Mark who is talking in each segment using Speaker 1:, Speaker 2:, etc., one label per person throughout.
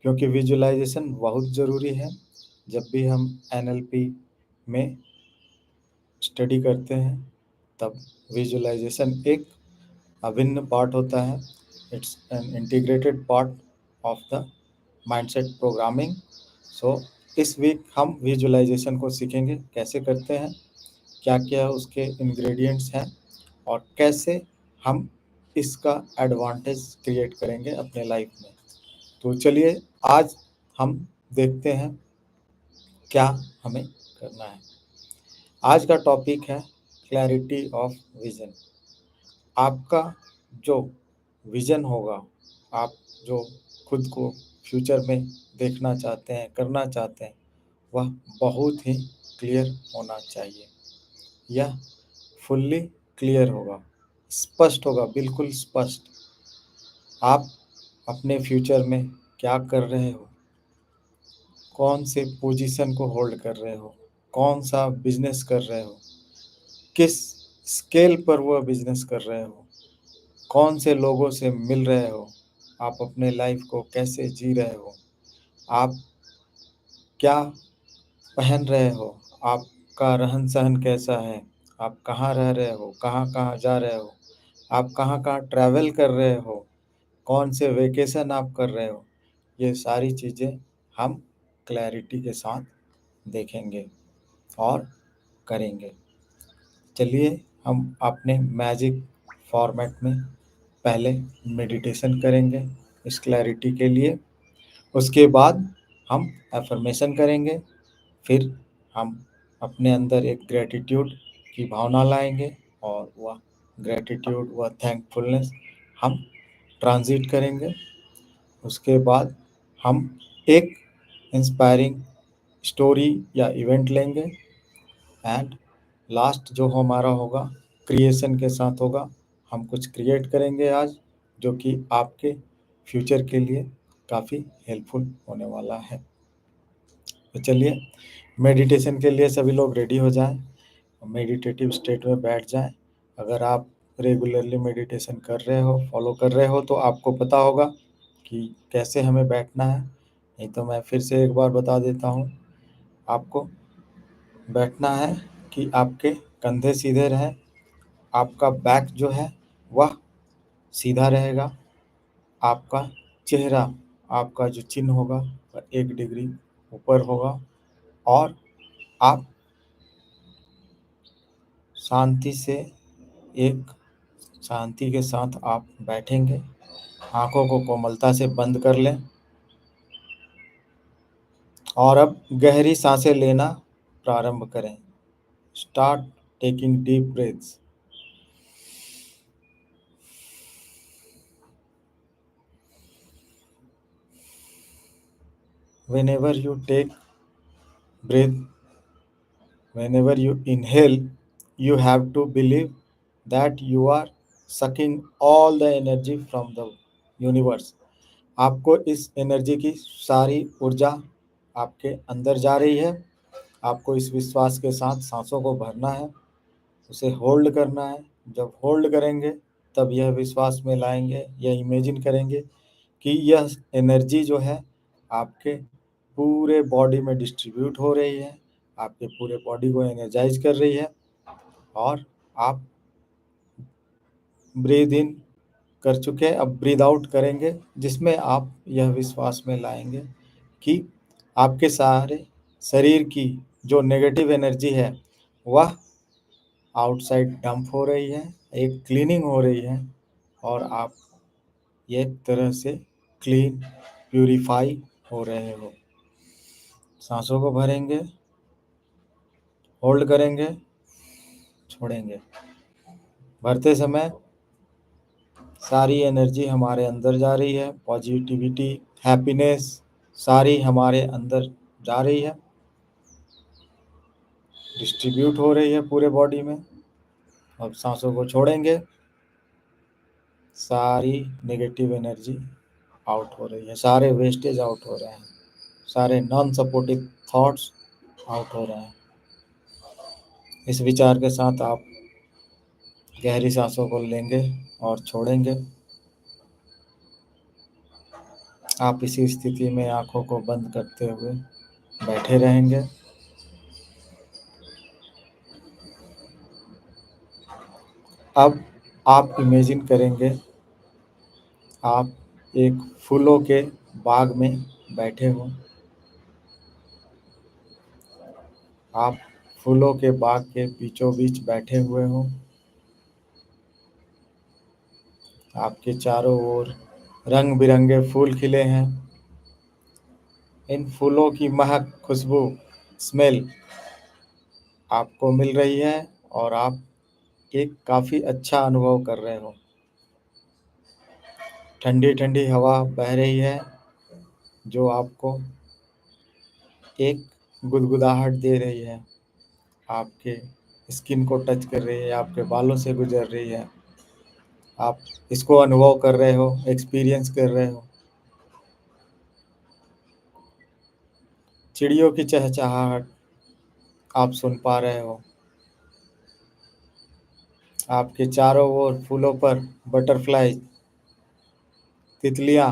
Speaker 1: क्योंकि विजुअलाइजेशन बहुत ज़रूरी है। जब भी हम एनएलपी में स्टडी करते हैं तब विजुअलाइजेशन एक अभिन्न पार्ट होता है। It's an integrated part of the mindset programming. So इस वीक हम विजुअलाइजेशन को सीखेंगे, कैसे करते हैं, क्या क्या उसके इंग्रेडिएंट्स हैं और कैसे हम इसका एडवांटेज क्रिएट करेंगे अपने लाइफ में। तो चलिए आज हम देखते हैं क्या हमें करना है। आज का टॉपिक है क्लैरिटी ऑफ विजन। आपका जो विजन होगा, आप जो खुद को फ्यूचर में देखना चाहते हैं, करना चाहते हैं, वह बहुत ही क्लियर होना चाहिए। यह फुल्ली क्लियर होगा, स्पष्ट होगा, बिल्कुल स्पष्ट। आप अपने फ्यूचर में क्या कर रहे हो, कौन से पोजीशन को होल्ड कर रहे हो, कौन सा बिजनेस कर रहे हो, किस स्केल पर वह बिजनेस कर रहे हो, कौन से लोगों से मिल रहे हो, आप अपने लाइफ को कैसे जी रहे हो, आप क्या पहन रहे हो, आपका रहन सहन कैसा है, आप कहाँ रह रहे हो, कहाँ कहाँ जा रहे हो, आप कहाँ कहाँ ट्रैवल कर रहे हो, कौन से वेकेशन आप कर रहे हो। ये सारी चीज़ें हम क्लैरिटी के साथ देखेंगे और करेंगे। चलिए हम अपने मैजिक फॉर्मेट में पहले मेडिटेशन करेंगे इस क्लैरिटी के लिए। उसके बाद हम एफर्मेशन करेंगे। फिर हम अपने अंदर एक ग्रेटिट्यूड की भावना लाएंगे और वह ग्रेटिट्यूड, वह थैंकफुलनेस हम ट्रांजिट करेंगे। उसके बाद हम एक इंस्पायरिंग स्टोरी या इवेंट लेंगे एंड लास्ट जो हमारा होगा क्रिएशन के साथ होगा। हम कुछ क्रिएट करेंगे आज जो कि आपके फ्यूचर के लिए काफ़ी हेल्पफुल होने वाला है। तो चलिए मेडिटेशन के लिए सभी लोग रेडी हो जाएं, मेडिटेटिव स्टेट में बैठ जाएं। अगर आप रेगुलरली मेडिटेशन कर रहे हो, फॉलो कर रहे हो, तो आपको पता होगा कि कैसे हमें बैठना है। नहीं तो मैं फिर से एक बार बता देता हूँ। आपको बैठना है कि आपके कंधे सीधे रहें, आपका बैक जो है वह सीधा रहेगा, आपका चेहरा, आपका जो चिन्ह होगा वह 1 डिग्री ऊपर होगा और आप शांति से, एक शांति के साथ आप बैठेंगे। आंखों को कोमलता से बंद कर लें और अब गहरी सांसें लेना प्रारंभ करें। Start taking deep breaths. Whenever you take breath, whenever you inhale, you have to believe that you are sucking all the energy from the universe. आपको इस एनर्जी की सारी ऊर्जा आपके अंदर जा रही है। आपको इस विश्वास के साथ सांसों को भरना है, उसे होल्ड करना है। जब होल्ड करेंगे तब यह विश्वास में लाएंगे, यह इमेजिन करेंगे कि यह एनर्जी जो है आपके पूरे बॉडी में डिस्ट्रीब्यूट हो रही है, आपके पूरे बॉडी को एनर्जाइज कर रही है और आप ब्रीद इन कर चुके हैं। अब ब्रीद आउट करेंगे जिसमें आप यह विश्वास में लाएंगे कि आपके सारे शरीर की जो नेगेटिव एनर्जी है वह आउटसाइड डंप हो रही है, एक क्लीनिंग हो रही है और आप एक तरह से क्लीन, प्यूरिफाई हो रहे हो। सांसों को भरेंगे, होल्ड करेंगे, छोड़ेंगे। भरते समय सारी एनर्जी हमारे अंदर जा रही है, पॉजिटिविटी, हैप्पीनेस सारी हमारे अंदर जा रही है, डिस्ट्रीब्यूट हो रही है पूरे बॉडी में। अब सांसों को छोड़ेंगे, सारी नेगेटिव एनर्जी आउट हो रही है, सारे वेस्टेज आउट हो रहे हैं, सारे नॉन सपोर्टिव थॉट्स आउट हो रहे हैं। इस विचार के साथ आप गहरी सांसों को लेंगे और छोड़ेंगे। आप इसी स्थिति में आँखों को बंद करते हुए बैठे रहेंगे। अब आप इमेजिन करेंगे, आप एक फूलों के बाग में बैठे हो। आप फूलों के बाग के बीचों बीच बैठे हुए हो। आपके चारों ओर रंग बिरंगे फूल खिले हैं। इन फूलों की महक, खुशबू, स्मेल आपको मिल रही है और आप एक काफ़ी अच्छा अनुभव कर रहे हो। ठंडी ठंडी हवा बह रही है जो आपको एक गुदगुदाहट दे रही है, आपके स्किन को टच कर रही है, आपके बालों से गुजर रही है। आप इसको अनुभव कर रहे हो, एक्सपीरियंस कर रहे हो। चिड़ियों की चहचहाहट आप सुन पा रहे हो। आपके चारों ओर फूलों पर बटरफ्लाई, तितलियाँ,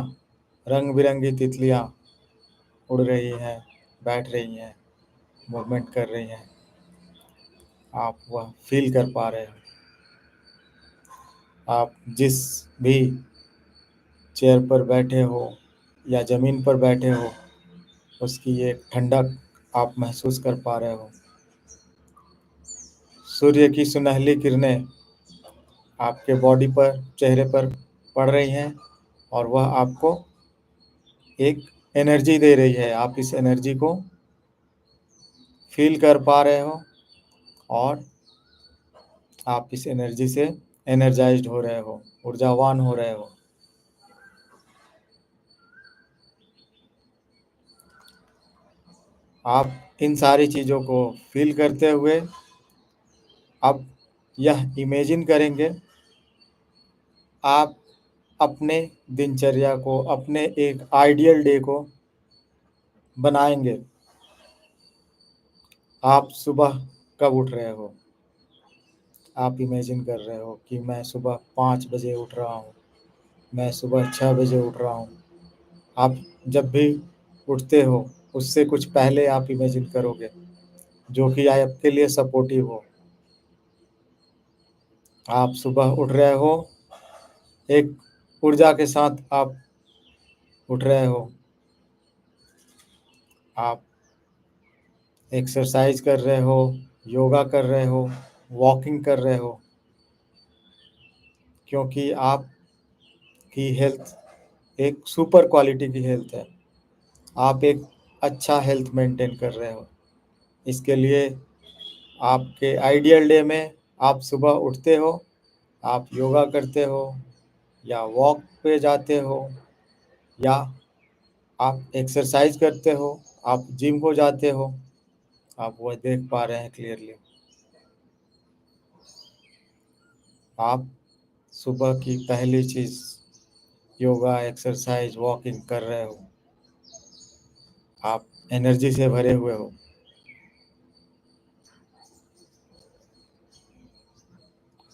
Speaker 1: रंग बिरंगी तितलियाँ उड़ रही हैं, बैठ रही हैं, मूवमेंट कर रही हैं। आप वह फील कर पा रहे हो। आप जिस भी चेयर पर बैठे हो या ज़मीन पर बैठे हो, उसकी एक ठंडक आप महसूस कर पा रहे हो। सूर्य की सुनहली किरणें आपके बॉडी पर, चेहरे पर पड़ रही हैं और वह आपको एक एनर्जी दे रही है। आप इस एनर्जी को फील कर पा रहे हो और आप इस एनर्जी से एनर्जाइज्ड हो रहे हो, ऊर्जावान हो रहे हो। आप इन सारी चीज़ों को फील करते हुए अब यह इमेजिन करेंगे, आप अपने दिनचर्या को, अपने एक आइडियल डे को बनाएंगे। आप सुबह कब उठ रहे हो? आप इमेजिन कर रहे हो कि मैं सुबह 5 बजे उठ रहा हूँ, मैं सुबह 6 बजे उठ रहा हूँ। आप जब भी उठते हो उससे कुछ पहले आप इमेजिन करोगे, जो कि आपके लिए सपोर्टिव हो। आप सुबह उठ रहे हो, एक ऊर्जा के साथ आप उठ रहे हो। आप एक्सरसाइज कर रहे हो, योगा कर रहे हो, वॉकिंग कर रहे हो, क्योंकि आपकी हेल्थ एक सुपर क्वालिटी की हेल्थ है। आप एक अच्छा हेल्थ मेंटेन कर रहे हो। इसके लिए आपके आइडियल डे में आप सुबह उठते हो, आप योगा करते हो या वॉक पे जाते हो या आप एक्सरसाइज करते हो, आप जिम को जाते हो। आप वह देख पा रहे हैं क्लियरली। आप सुबह की पहली चीज़ योगा, एक्सरसाइज, वॉकिंग कर रहे हो। आप एनर्जी से भरे हुए हो।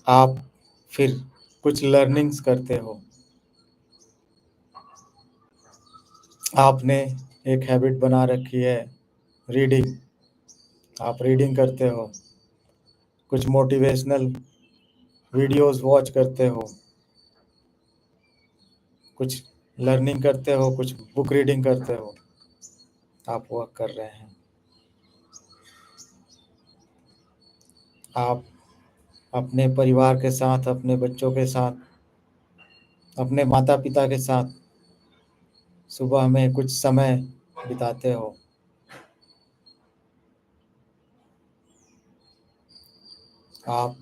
Speaker 1: आप फिर कुछ लर्निंग्स करते हो। आपने एक हैबिट बना रखी है रीडिंग। आप रीडिंग करते हो, कुछ मोटिवेशनल वीडियोस वॉच करते हो, कुछ लर्निंग करते हो, कुछ बुक रीडिंग करते हो। आप वह कर रहे हैं। आप अपने परिवार के साथ, अपने बच्चों के साथ, अपने माता पिता के साथ सुबह में कुछ समय बिताते हो। आप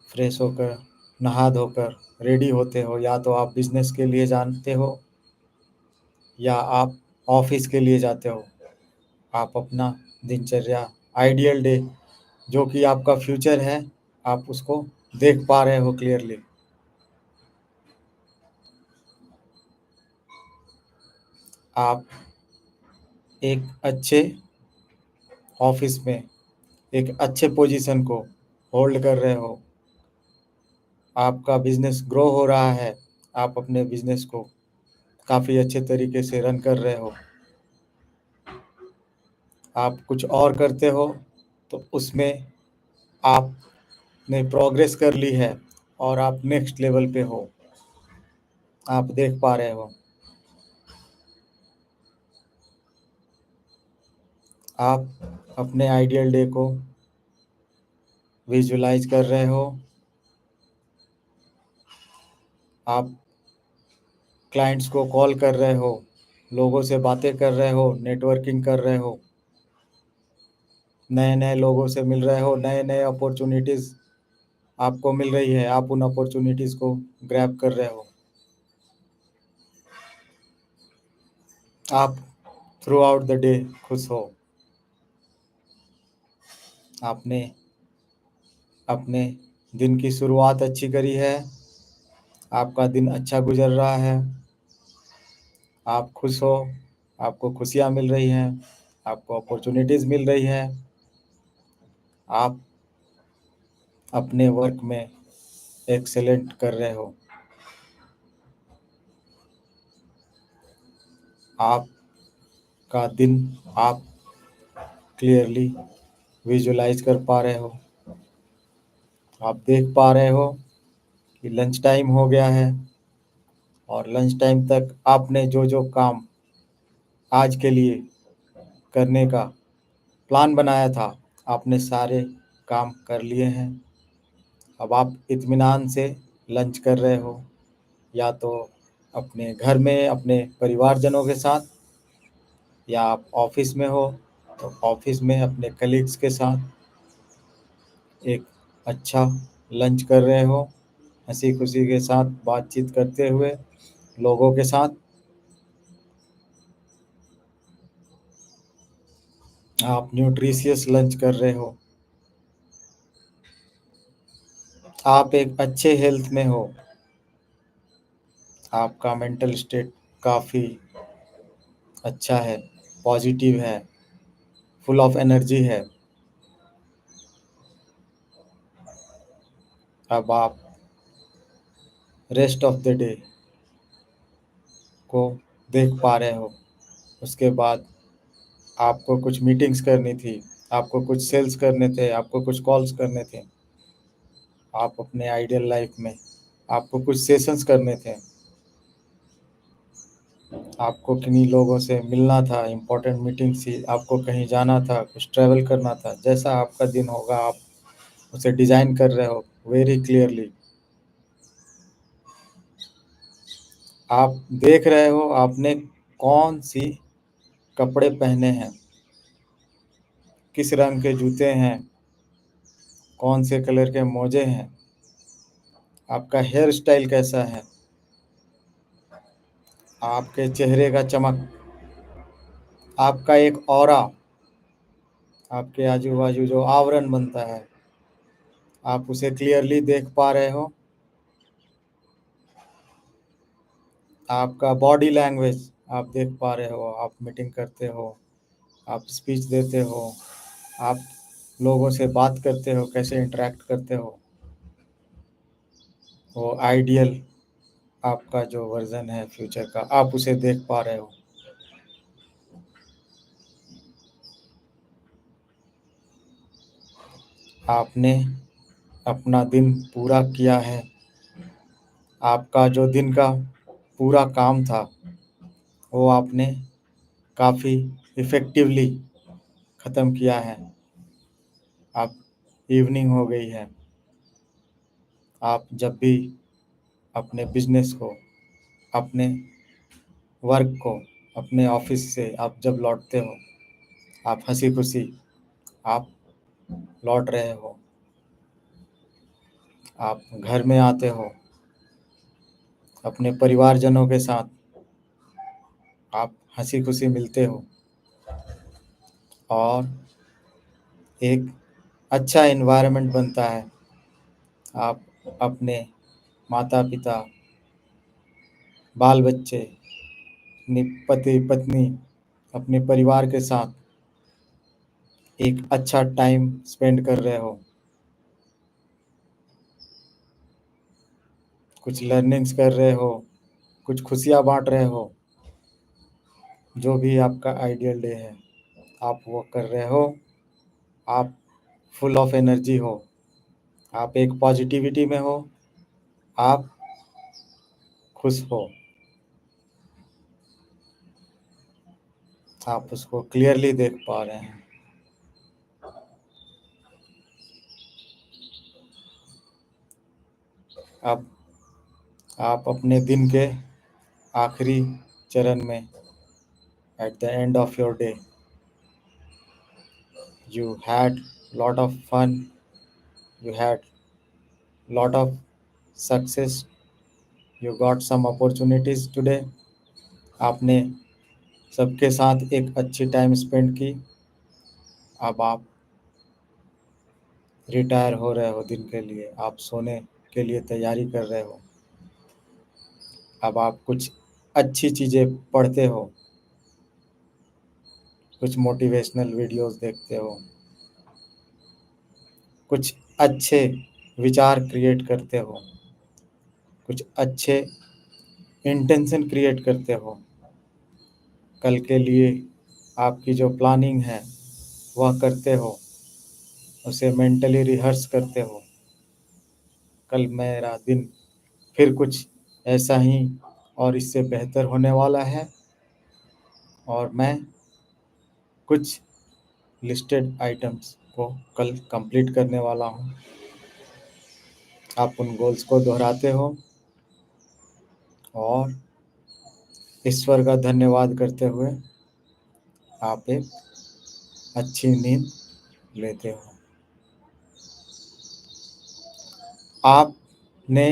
Speaker 1: फ्रेश होकर, नहा धोकर रेडी होते हो। या तो आप बिजनेस के लिए जानते हो या आप ऑफिस के लिए जाते हो। आप अपना दिनचर्या, आइडियल डे, जो कि आपका फ्यूचर है, आप उसको देख पा रहे हो क्लियरली। आप एक अच्छे ऑफिस में एक अच्छे पोजीशन को होल्ड कर रहे हो। आपका बिजनेस ग्रो हो रहा है। आप अपने बिजनेस को काफ़ी अच्छे तरीके से रन कर रहे हो, आप कुछ और करते हो तो उसमें आपने प्रोग्रेस कर ली है और आप नेक्स्ट लेवल पे हो, आप देख पा रहे हो। आप अपने आइडियल डे को विजुलाइज कर रहे हो, आप क्लाइंट्स को कॉल कर रहे हो, लोगों से बातें कर रहे हो, नेटवर्किंग कर रहे हो, नए नए लोगों से मिल रहे हो, नए नए अपॉर्चुनिटीज़ आपको मिल रही है, आप उन अपॉर्चुनिटीज़ को ग्रैब कर रहे हो। आप थ्रू आउट द डे खुश हो, आपने अपने दिन की शुरुआत अच्छी करी है, आपका दिन अच्छा गुजर रहा है, आप खुश हो, आपको खुशियाँ मिल रही हैं, आपको अपॉर्चुनिटीज़ मिल रही है, आप अपने वर्क में एक्सेलेंट कर रहे हो, आपका दिन आप क्लियरली विजुलाइज कर पा रहे हो, आप देख पा रहे हो कि लंच टाइम हो गया है और लंच टाइम तक आपने जो जो काम आज के लिए करने का प्लान बनाया था, आपने सारे काम कर लिए हैं। अब आप इत्मीनान से लंच कर रहे हो, या तो अपने घर में अपने परिवारजनों के साथ, या आप ऑफिस में हो तो ऑफिस में अपने कलीग्स के साथ एक अच्छा लंच कर रहे हो, हंसी खुशी के साथ बातचीत करते हुए लोगों के साथ आप न्यूट्रिशियस लंच कर रहे हो, आप एक अच्छे हेल्थ में हो, आपका मेंटल स्टेट काफ़ी अच्छा है, पॉजिटिव है, फुल ऑफ एनर्जी है। अब आप रेस्ट ऑफ द डे को देख पा रहे हो, उसके बाद आपको कुछ मीटिंग्स करनी थी, आपको कुछ सेल्स करने थे, आपको कुछ कॉल्स करने थे, आप अपने आइडियल लाइफ में आपको कुछ सेशंस करने थे, आपको किन्हीं लोगों से मिलना था, इम्पोर्टेंट मीटिंग थी, आपको कहीं जाना था, कुछ ट्रैवल करना था, जैसा आपका दिन होगा आप उसे डिज़ाइन कर रहे हो वेरी क्लियरली। आप देख रहे हो आपने कौन सी कपड़े पहने हैं, किस रंग के जूते हैं, कौन से कलर के मोजे हैं, आपका हेयर स्टाइल कैसा है, आपके चेहरे का चमक, आपका एक ऑरा, आपके आजू बाजू जो आवरण बनता है, आप उसे क्लियरली देख पा रहे हो। आपका बॉडी लैंग्वेज आप देख पा रहे हो, आप मीटिंग करते हो, आप स्पीच देते हो, आप लोगों से बात करते हो, कैसे इंटरेक्ट करते हो, वो आइडियल आपका जो वर्जन है फ्यूचर का, आप उसे देख पा रहे हो। आपने अपना दिन पूरा किया है, आपका जो दिन का पूरा काम था वो आपने काफ़ी इफ़ेक्टिवली ख़त्म किया है। आप इवनिंग हो गई है, आप जब भी अपने बिजनेस को, अपने वर्क को, अपने ऑफिस से आप जब लौटते हो, आप हंसी खुशी आप लौट रहे हो, आप घर में आते हो, अपने परिवारजनों के साथ आप हंसी खुशी मिलते हो और एक अच्छा एनवायरनमेंट बनता है। आप अपने माता पिता, बाल बच्चे, अपने पति पत्नी, अपने परिवार के साथ एक अच्छा टाइम स्पेंड कर रहे हो, कुछ लर्निंग्स कर रहे हो, कुछ खुशियाँ बाँट रहे हो, जो भी आपका आइडियल डे है, आप वो कर रहे हो, आप फुल ऑफ एनर्जी हो, आप एक पॉजिटिविटी में हो, आप खुश हो, आप उसको क्लियरली देख पा रहे हैं। अब आप अपने दिन के आखिरी चरण में, at the end of your day, you had lot of fun, you had lot of success, you got some opportunities today, आपने सबके साथ एक अच्छी टाइम स्पेंड की। अब आप रिटायर हो रहे हो दिन के लिए, आप सोने के लिए तैयारी कर रहे हो। अब आप कुछ अच्छी चीज़ें पढ़ते हो, कुछ मोटिवेशनल वीडियोस देखते हो, कुछ अच्छे विचार क्रिएट करते हो, कुछ अच्छे इंटेंशन क्रिएट करते हो। कल के लिए आपकी जो प्लानिंग है वह करते हो, उसे मेंटली रिहर्स करते हो। कल मेरा दिन फिर कुछ ऐसा ही और इससे बेहतर होने वाला है, और मैं कुछ लिस्टेड आइटम्स को कल कंप्लीट करने वाला हूँ। आप उन गोल्स को दोहराते हो और ईश्वर का धन्यवाद करते हुए आप एक अच्छी नींद लेते हो। आपने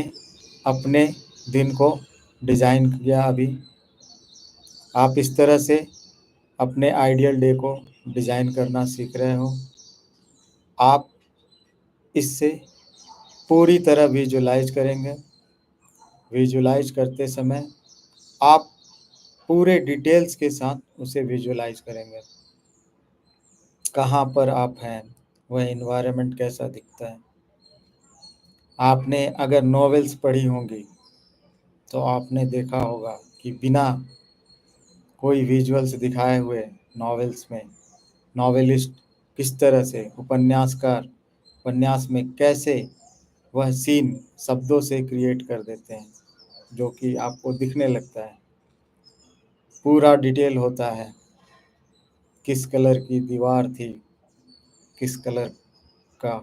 Speaker 1: अपने दिन को डिज़ाइन किया। अभी आप इस तरह से अपने आइडियल डे को डिज़ाइन करना सीख रहे हो। आप इससे पूरी तरह विजुलाइज करेंगे। विजुलाइज करते समय आप पूरे डिटेल्स के साथ उसे विजुलाइज करेंगे। कहाँ पर आप हैं, वह इन्वायरमेंट कैसा दिखता है। आपने अगर नॉवेल्स पढ़ी होंगी तो आपने देखा होगा कि बिना कोई विजुअल्स दिखाए हुए नॉवेल्स में नॉवेलिस्ट किस तरह से, उपन्यासकार उपन्यास में कैसे वह सीन शब्दों से क्रिएट कर देते हैं, जो कि आपको दिखने लगता है। पूरा डिटेल होता है, किस कलर की दीवार थी, किस कलर का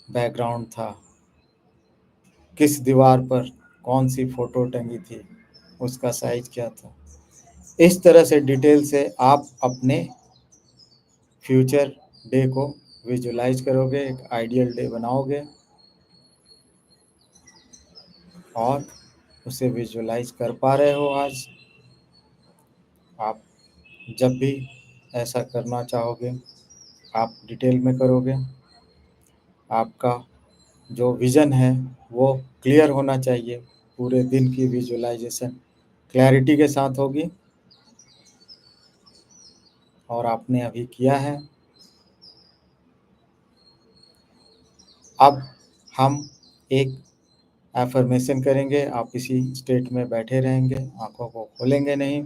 Speaker 1: बैकग्राउंड था, किस दीवार पर कौन सी फ़ोटो टंगी थी, उसका साइज़ क्या था। इस तरह से डिटेल से आप अपने फ्यूचर डे को विजुलाइज करोगे, एक आइडियल डे बनाओगे और उसे विजुलाइज कर पा रहे हो आज। आप जब भी ऐसा करना चाहोगे आप डिटेल में करोगे। आपका जो विज़न है वो क्लियर होना चाहिए। पूरे दिन की विजुलाइजेशन क्लैरिटी के साथ होगी, और आपने अभी किया है। अब हम एक एफर्मेशन करेंगे। आप इसी स्टेट में बैठे रहेंगे, आंखों को खोलेंगे नहीं।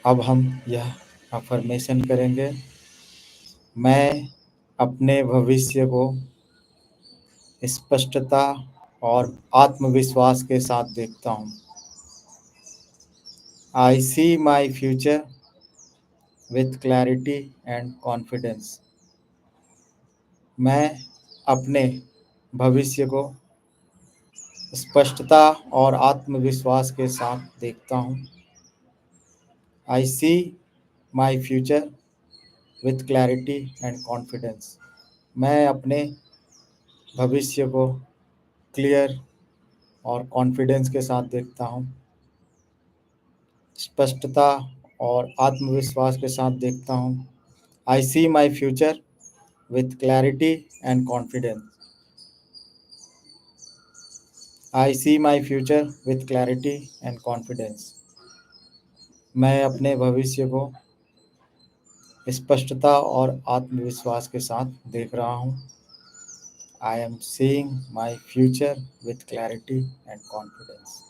Speaker 1: अब हम यह अफर्मेशन करेंगे, मैं अपने भविष्य को स्पष्टता और आत्मविश्वास के साथ देखता हूँ। I see my future with clarity and confidence. मैं अपने भविष्य को स्पष्टता और आत्मविश्वास के साथ देखता हूँ। I see my future with clarity and confidence. मैं अपने भविष्य को क्लियर और कॉन्फिडेंस के साथ देखता हूँ, स्पष्टता और आत्मविश्वास के साथ देखता हूँ। I see my future with clarity and confidence. I see my future with clarity and confidence. मैं अपने भविष्य को स्पष्टता और आत्मविश्वास के साथ देख रहा हूँ। I am seeing my future with clarity and confidence.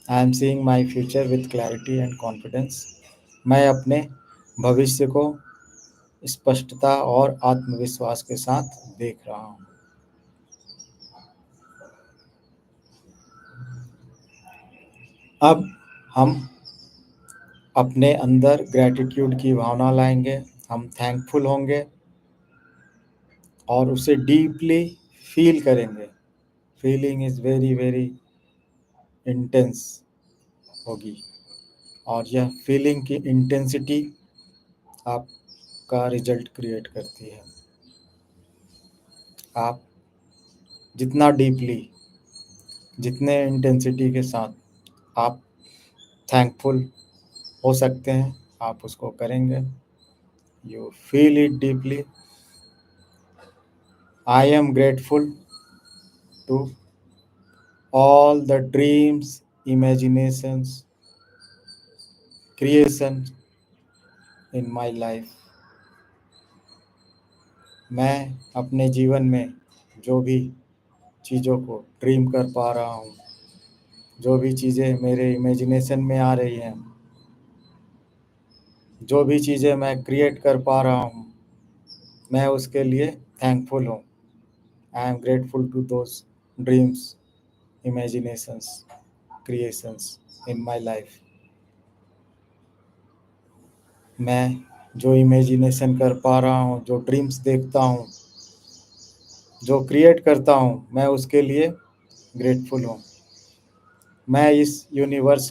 Speaker 1: I am seeing my future with clarity and confidence. मैं अपने भविष्य को स्पष्टता और आत्मविश्वास के साथ देख रहा हूँ। अब हम अपने अंदर ग्रैटिट्यूड की भावना लाएंगे। हम थैंकफुल होंगे और उसे डीपली फील करेंगे। Feeling is very very intense होगी और यह फीलिंग की इंटेंसिटी आपका रिजल्ट क्रिएट करती है। आप जितना डीपली, जितने इंटेंसिटी के साथ आप थैंकफुल हो सकते हैं, आप उसको करेंगे। You feel it deeply. I am grateful to all the dreams, imaginations, creation in my life। मैं अपने जीवन में जो भी चीज़ों को ड्रीम कर पा रहा हूँ, जो भी चीज़ें मेरे इमेजिनेशन में आ रही हैं, जो भी चीज़ें मैं क्रिएट कर पा रहा हूँ, मैं उसके लिए थैंकफुल हूँ। I am grateful to those dreams, imaginations, creations in my life। मैं जो इमेजिनेशन कर पा रहा हूँ, जो ड्रीम्स देखता हूँ, जो क्रिएट करता हूँ, मैं उसके लिए ग्रेटफुल हूँ। मैं इस यूनिवर्स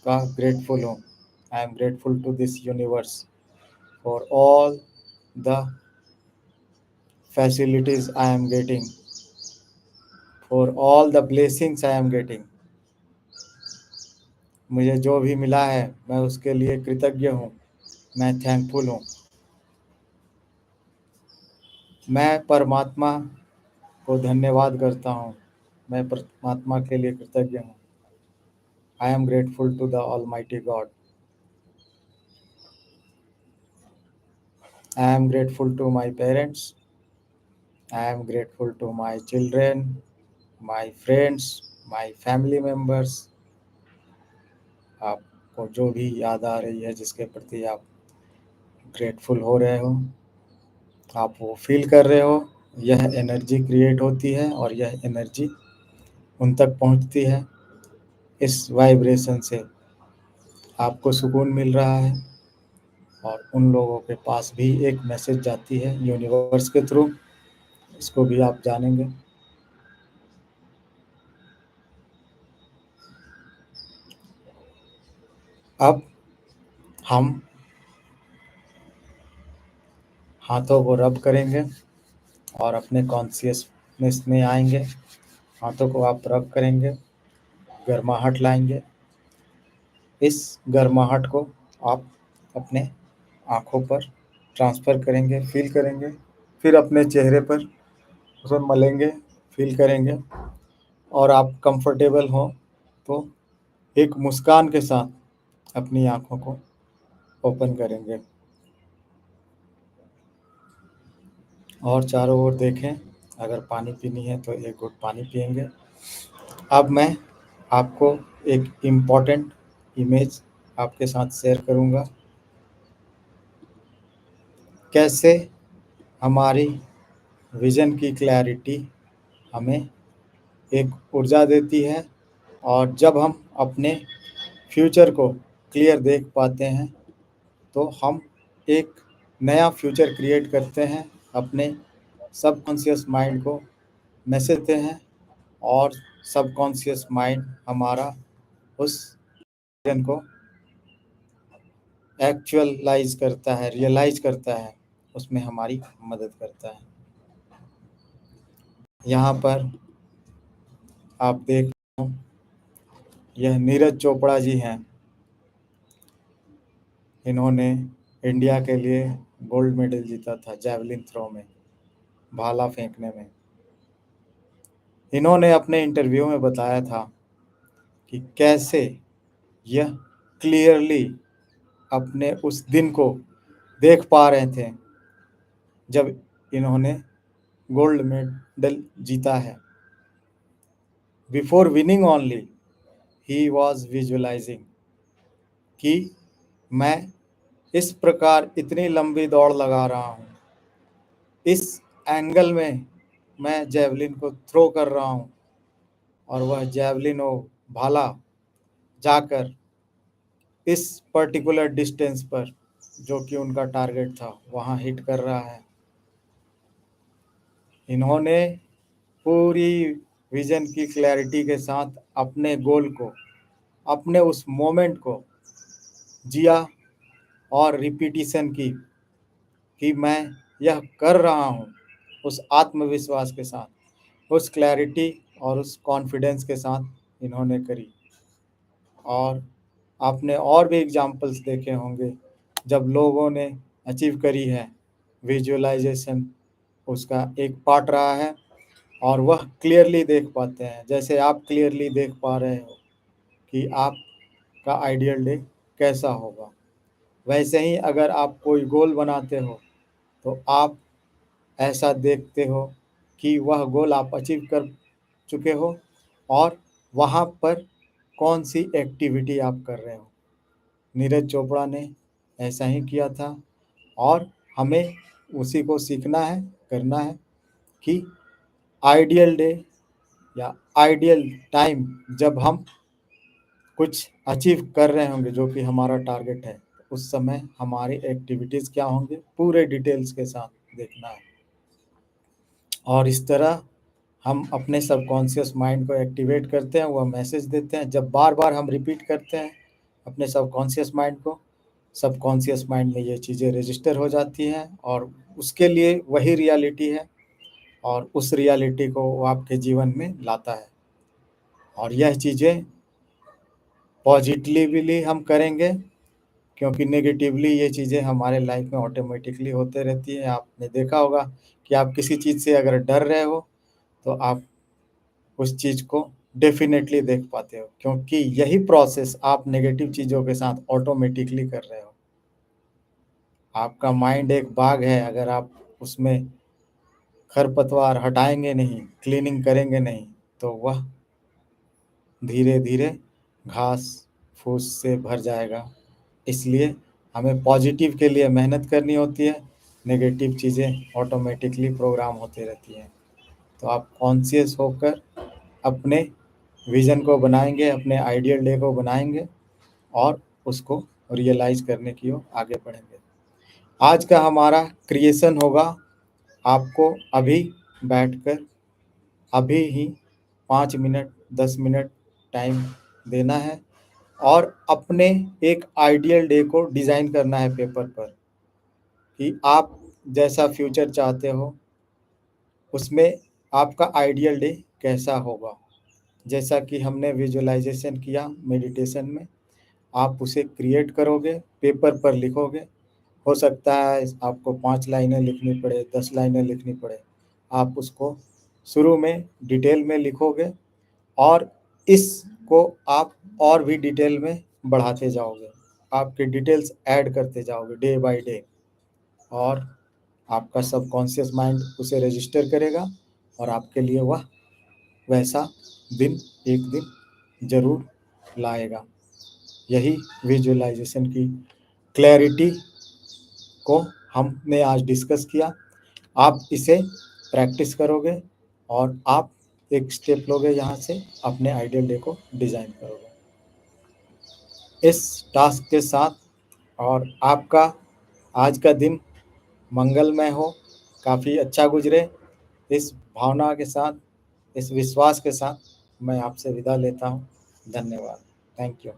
Speaker 1: का ग्रेटफुल हूँ। I am grateful to this universe for all the facilities I am getting, for all the blessings I am getting. मुझे जो भी मिला है मैं उसके लिए कृतज्ञ हूँ, मैं थैंकफुल हूँ। मैं परमात्मा को धन्यवाद करता हूँ, मैं परमात्मा के लिए कृतज्ञ हूँ। I am grateful to the almighty God. I am grateful to my parents. I am grateful to my children, my friends, my family members। आपको जो भी याद आ रही है, जिसके प्रति आप ग्रेटफुल हो रहे हो, आप वो फील कर रहे हो, यह एनर्जी क्रिएट होती है और यह एनर्जी उन तक पहुंचती है। इस वाइब्रेशन से आपको सुकून मिल रहा है और उन लोगों के पास भी एक मैसेज जाती है यूनिवर्स के थ्रू, इसको भी आप जानेंगे। अब हम हाथों को रब करेंगे और अपने कॉन्शियसनेस में आएंगे। हाथों को आप रब करेंगे, गर्माहट लाएंगे। इस गर्माहट को आप अपने आँखों पर ट्रांसफ़र करेंगे, फील करेंगे, फिर अपने चेहरे पर उसे मलेंगे, फील करेंगे और आप कंफर्टेबल हों तो एक मुस्कान के साथ अपनी आँखों को ओपन करेंगे और चारों ओर देखें। अगर पानी पीनी है तो एक घुट पानी पिएंगे। अब मैं आपको एक इम्पॉर्टेंट इमेज आपके साथ शेयर करूँगा। कैसे हमारी विज़न की क्लैरिटी हमें एक ऊर्जा देती है और जब हम अपने फ्यूचर को क्लियर देख पाते हैं तो हम एक नया फ्यूचर क्रिएट करते हैं, अपने सबकॉन्शियस माइंड को मैसेज देते हैं और सबकॉन्शियस माइंड हमारा उस विज़न को एक्चुअलाइज करता है, रियलाइज करता है, उसमें हमारी मदद करता है। यहाँ पर आप देख, यह नीरज चोपड़ा जी हैं। इन्होंने इंडिया के लिए गोल्ड मेडल जीता था जैवलिन थ्रो में, भाला फेंकने में। इन्होंने अपने इंटरव्यू में बताया था कि कैसे यह क्लियरली अपने उस दिन को देख पा रहे थे जब इन्होंने गोल्ड मेडल जीता है। Before winning only he was visualising कि मैं इस प्रकार इतनी लंबी दौड़ लगा रहा हूँ, इस एंगल में मैं जैवलिन को थ्रो कर रहा हूँ और वह जैवलिन वो भाला जाकर इस पर्टिकुलर डिस्टेंस पर जो कि उनका टारगेट था वहाँ हिट कर रहा है। इन्होंने पूरी विजन की क्लैरिटी के साथ अपने गोल को, अपने उस मोमेंट को जिया और रिपीटिशन की कि मैं यह कर रहा हूँ, उस आत्मविश्वास के साथ, उस क्लैरिटी और उस कॉन्फिडेंस के साथ इन्होंने करी। और आपने और भी एग्जाम्पल्स देखे होंगे जब लोगों ने अचीव करी है। विजुअलाइजेशन उसका एक पार्ट रहा है और वह क्लियरली देख पाते हैं, जैसे आप क्लियरली देख पा रहे हो कि आपका आइडियल डे कैसा होगा। वैसे ही अगर आप कोई गोल बनाते हो तो आप ऐसा देखते हो कि वह गोल आप अचीव कर चुके हो और वहाँ पर कौन सी एक्टिविटी आप कर रहे हो। नीरज चोपड़ा ने ऐसा ही किया था और हमें उसी को सीखना है, करना है कि आइडियल डे या आइडियल टाइम जब हम कुछ अचीव कर रहे होंगे जो कि हमारा टारगेट है, उस समय हमारी एक्टिविटीज़ क्या होंगे पूरे डिटेल्स के साथ देखना है। और इस तरह हम अपने सबकॉन्शियस माइंड को एक्टिवेट करते हैं, वह मैसेज देते हैं। जब बार बार हम रिपीट करते हैं अपने सबकॉन्शियस माइंड को, सबकॉन्शियस माइंड में ये चीज़ें रजिस्टर हो जाती हैं और उसके लिए वही रियलिटी है और उस रियलिटी को वो आपके जीवन में लाता है। और यह चीज़ें पॉजिटिवली हम करेंगे क्योंकि नेगेटिवली ये चीज़ें हमारे लाइफ में ऑटोमेटिकली होते रहती हैं। आपने देखा होगा कि आप किसी चीज़ से अगर डर रहे हो तो आप उस चीज़ को डेफिनेटली देख पाते हो, क्योंकि यही प्रोसेस आप नेगेटिव चीज़ों के साथ ऑटोमेटिकली कर रहे हो। आपका माइंड एक बाग है, अगर आप उसमें खरपतवार हटाएंगे नहीं, क्लीनिंग करेंगे नहीं, तो वह धीरे धीरे घास फूस से भर जाएगा। इसलिए हमें पॉजिटिव के लिए मेहनत करनी होती है, नेगेटिव चीज़ें ऑटोमेटिकली प्रोग्राम होती रहती हैं। तो आप कॉन्शियस होकर अपने विज़न को बनाएंगे, अपने आइडियल डे को बनाएंगे और उसको रियलाइज़ करने की ओर आगे बढ़ेंगे। आज का हमारा क्रिएशन होगा आपको अभी बैठकर अभी ही 5 मिनट 10 मिनट टाइम देना है और अपने एक आइडियल डे को डिज़ाइन करना है पेपर पर कि आप जैसा फ्यूचर चाहते हो उसमें आपका आइडियल डे कैसा होगा। जैसा कि हमने विजुअलाइजेशन किया मेडिटेशन में, आप उसे क्रिएट करोगे, पेपर पर लिखोगे। हो सकता है आपको 5 लाइनें लिखनी पड़े, 10 लाइनें लिखनी पड़े। आप उसको शुरू में डिटेल में लिखोगे और इसको आप और भी डिटेल में बढ़ाते जाओगे। आपके डिटेल्स ऐड करते जाओगे डे बाय डे और आपका सबकॉन्शियस माइंड उसे रजिस्टर करेगा और आपके लिए वह वैसा दिन एक दिन ज़रूर लाएगा। यही विजुअलाइजेशन की क्लैरिटी को हमने आज डिस्कस किया। आप इसे प्रैक्टिस करोगे और आप एक स्टेप लोगे यहाँ से अपने आइडियल डे को डिज़ाइन करोगे। इस टास्क के साथ और आपका आज का दिन मंगलमय हो, काफ़ी अच्छा गुजरे। इस भावना के साथ, इस विश्वास के साथ मैं आपसे विदा लेता हूँ। धन्यवाद। Thank you.